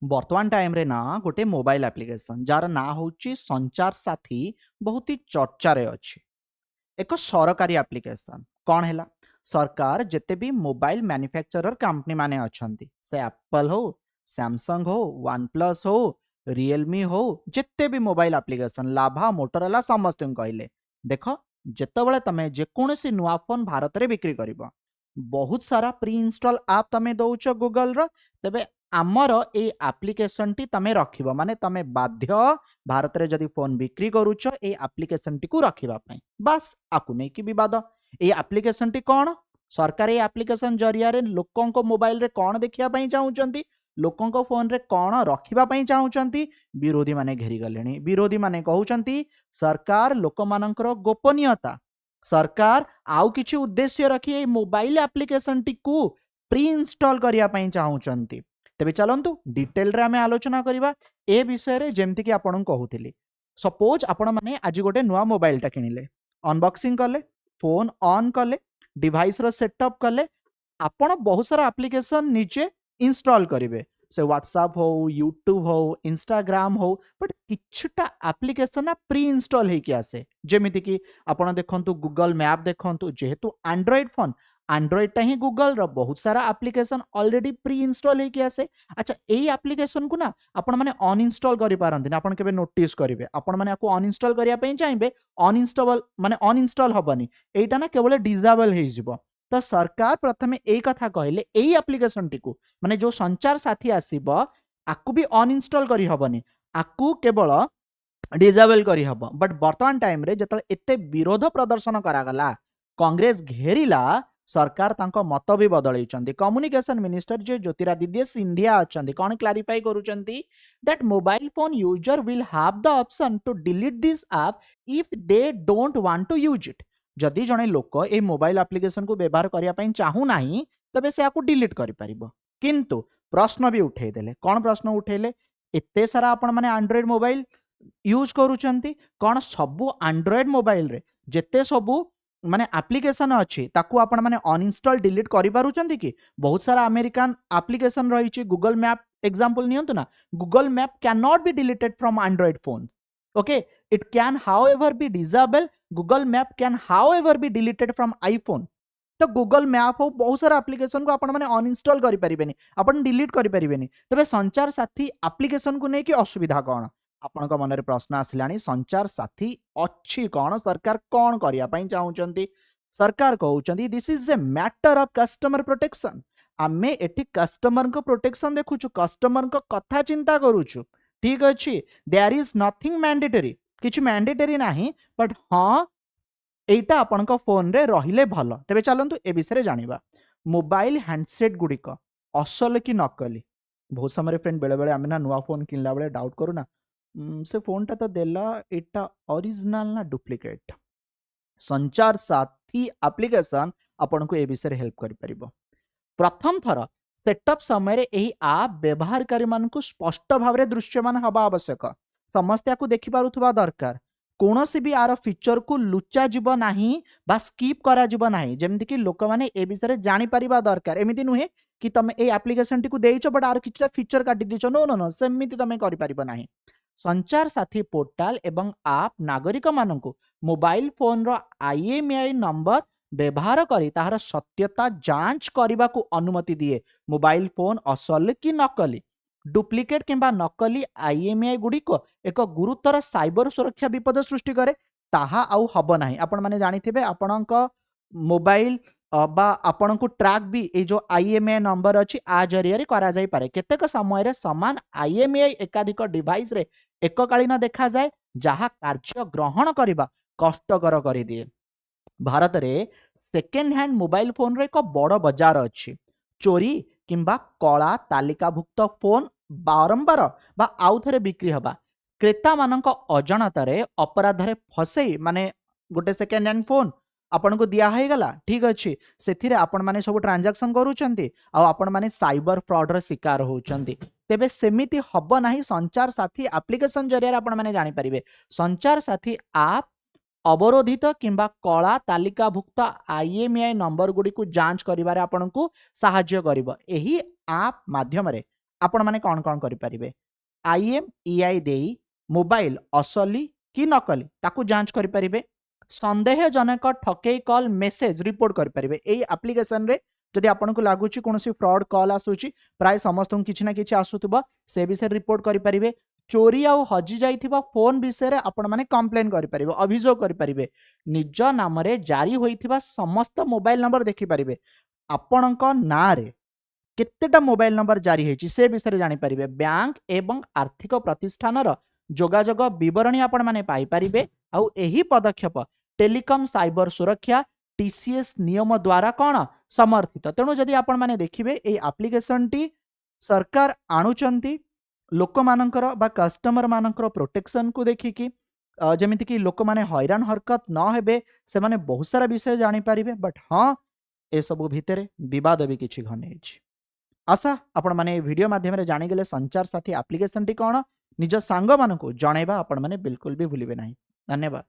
वर्तमान टाइम रे ना गोटे मोबाइल एप्लिकेशन जार ना होची संचार साथी बहुत ही चर्चा रे अछि। एक सरकारी एप्लिकेशन कौन है सरकार जिते भी मोबाइल मैन्युफैक्चरर कंपनी माने अछंती से एप्पल हो सैमसंग हो वन प्लस हो रियलमी हो जिते भी मोबाइल एप्लिकेशन लाभा मोटरोला समस्त कहले देख जितेबाला तुम जेकोसी नुआ फोन भारत में बिक्री कर बहुत सारा प्री इनस्टॉल आप तुम दौच गूगल तेबे आमर ए एप्लिकेशन टी तमे रखिबो माने तमे बाध्य भारत रे जदि फोन बिक्री करूछ ए एप्लिकेशन टी को रखिबा पई बस आकु नै कि विवाद ए एप्लिकेशन टी कोन सरकार ए एप्लिकेशन जरिया रे लोकन को मोबाइल रे कोन देखिया पई चाहउचंती लोकन को फोन रे कोन रखिबा पई चाहउचंती विरोधी माने घेरी गलेनी विरोधी माने कहउचंती सरकार लोक मानकर गोपनीयता सरकार आउ किछि उद्देश्य रखी ए मोबाइल एप्लिकेशन टी को प्री इंस्टॉल करिया पई चाहउचंती तेबे चलंतु डिटेल रे आमे आलोचना करिबा ए विषय रे जेमति कि आपन कहउथिली सपोज आपण माने आज गोटे नुआ मोबाइल टा किनिले अनबॉक्सिंग कले फोन ऑन कले डिवाइस रो सेटअप कले आपण बहुत सारा एप्लिकेशन नीचे इंस्टॉल करिवे से व्हाट्सएप हो यूट्यूब हो इंस्टाग्राम हो बट किछटा एप्लिकेशन ना प्री इंस्टॉल हे कि आसे जेमिति कि आपण देखंतु गूगल मैप देखंतु जेहेतु एंड्रॉइड फोन एंड्रॉइड टा ही गूगल रो बहुत सारा एप्लिकेशन ऑलरेडी प्री इंस्टॉल हे कि आसे अच्छा एई एप्लिकेशन को ना आपण माने अनइंस्टॉल करि पारंती ना आपण केबे नोटिस करिवे आपण माने आको अनइंस्टॉल करिया पई चाहेबे अनइंस्टॉल माने अनइंस्टॉल हबनी एटा ना केवल डिसेबल हे जिवो तो सरकार प्रथमे एई कथा कहले एई एप्लिकेशन टी को माने जो संचार साथी आसीबो आकु भी अनइंस्टॉल करि हबनी आकु केवल डिसेबल करि हबो बट वर्तमान टाइम रे जतल एते विरोध प्रदर्शन करागला कांग्रेस घेरिला सरकार तांको मत भी बदलैचंदी कम्युनिकेशन मिनिस्टर जे ज्योतिरादित्य सिंधिया अछंदी कोन क्लैरिफाई करूचंदी that mobile phone user will have the option to delete this app if they don't want to use it जदि जणे लोक ए मोबाइल एप्लिकेशन को व्यवहार करिया पई चाहू नाही तबे से आकु डिलीट करि परिबो किंतु प्रश्न भी उठै देले कोन प्रश्न उठैले एते सारा आपण माने एंड्रॉइड मोबाइल यूज करूचंती कोन सबु एंड्रॉइड मोबाइल रे जेते सबु माने एप्लिकेशन अच्छी ताकू आपण माने अनइंस्टॉल डिलीट करि पारुचंती कि बहुत सारा अमेरिकन एप्लिकेशन रही गूगल मैप एग्जांपल नियंतु ना Google map can not be deleted from Android phone okay it can however be disable Google map can however be deleted from iPhone तो गूगल मैप हो बहुत सारा एप्लिकेशन को आपण माने अनइंस्टॉल करि परिबेनी आपण डिलीट करि परिबेनी तबे संचार साथी एप्लिकेशन को नै कि असुविधा कोन आपण मन में प्रश्न आसिलानी संचार साथी अच्छी कौन सरकार कौन करने चाहूँगी सरकार कहते this is a matter of customer protection आमे एठी कस्टमर को प्रोटेक्शन देखुछु कस्टमर को कथा चिंता करूछु ठीक अच्छे देयर इज नथिंग मैंडेटरी किछि मैंडेटरी नाही बट हाँ एटा आपण फोन रे रहिले भल तेबे चलंतु ए विषय जानिबा मोबाइल हैंडसेट गुड़िक असल कि नकली बहुत समय फ्रेंड बेले बेले आमे ना नुआ फोन किनला बेले डाउट करू ना से फोन टा तो देला एटा ओरिजिनल ना डुप्लिकेट संचार साथी एप्लिकेशन आपन को ए विषय हेल्प करि परिबो प्रथम थर सेटअप समय एही आप व्यवहारकारी मान को स्पष्ट भाव रे दृश्यमान हबा आवश्यक समस्या को देखि पारुथबा दरकार कोनोसी भी आर फीचर को लुचा जीव नाही बा स्किप करा जीव नाही जेमति कि लोक माने ए विषय जानि परिबा दरकार एमिति नुहे कि तमे ए एप्लिकेशन टी को देइछो बट आर किछटा फीचर काटि दिछो नो नो नो सेमिति तमे करि परिबो नाही संचार साथी पोर्टाल एवं आप नागरिक मानक मोबाइल फोन रो आईएमईआई नंबर व्यवहार करी ताहार सत्यता जांच करने को अनुमति दिए मोबाइल फोन असल कि नकली डुप्लिकेट किंबा नकली आईएमईआई गुड़िक एक गुरुतर साइबर सुरक्षा विपद सृष्टि करे ताहा आउ हब नाही आपण माने जानिथिबे आपणक मोबाइल बा आपण को ट्रैक भी ए जो आईएमईआई नंबर अच्छी आ जरिया करा जाई पारे केतेक समय रे समान आईएमईआई एकाधिक डिवाइस रे एककालीन देखा जाए जहाँ कार्य ग्रहण करबा कष्टकर कर दिए भारत रे सेकेंड हैंड मोबाइल फोन रे एक बड़ बाजार अच्छी चोरी किंबा कला तालिकाभुक्त फोन बारंबार बा आउ थरे बिक्री हबा क्रेता मानक अजाणत अपराध रे फसई माने गोटे सेकेंड हैंड फोन आपण को दिया है गला ठीक अच्छे से आपण माने सब ट्रांजैक्शन करूचंती आ आपण माने साइबर फ्रॉड र शिकार होउचंती तेबे सेमिति हब नाही संचार साथी एप्लिकेशन जरिया आपण माने जानि परिबे संचार साथी आप अवरोधित किंबा कला तालिकाभुक्त आईएमईआई नंबर गुडी को जांच करिबारे आपण को सहाय्य करिवो एही आप माध्यम रे आपण माने कौन कौन करि परिबे IMEI देई मोबाइल असली कि नकली ताकू जांच करि परिबे संदेहजनक ठकेई कॉल मेसेज रिपोर्ट करि परिबे एई एप्लिकेशन रे जदि आपनको लागुची कोनोसी फ्रॉड कॉल आसुची प्राय समस्त किछि ना किछि आसुतबा से विषय रिपोर्ट करि परिबे चोरी आउ हजि जाइथिबा फोन विषय रे आपण माने कंप्लेन करि परिबे अभियोग करि परिबे निज नाम रे जारी होइथिबा समस्त मोबाइल नंबर देखि परिबे आपणक ना रे केतेटा मोबाइल नंबर जारी होइछि से विषय रे जानि परिबे बैंक एवं आर्थिक प्रतिष्ठानर जोगाजोग विवरणी आपण माने पाई परिबे आउ एही पदक्षेप टेलीकॉम साइबर सुरक्षा TCS नियम द्वारा कौन समर्थित तेणु जदि आपण माने देखिबे एई एप्लिकेशन टी सरकार आणुचंती लोक मानकर बा कस्टमर मानकर प्रोटेक्शन को देखिकी जेमिति कि लोक माने हैरान हरकत न हेबे से माने बहुत सारा विषय जानि परिबे बट हाँ ए सब भितरे विवाद भी किछि घनेछि आशा आपण माने वीडियो माध्यम रे जानि गेले संचार साथी एप्लिकेशन टी कौन निज सांग मानकु जणैबा आपण माने बिल्कुल भी भूलिबे नाही धन्यवाद।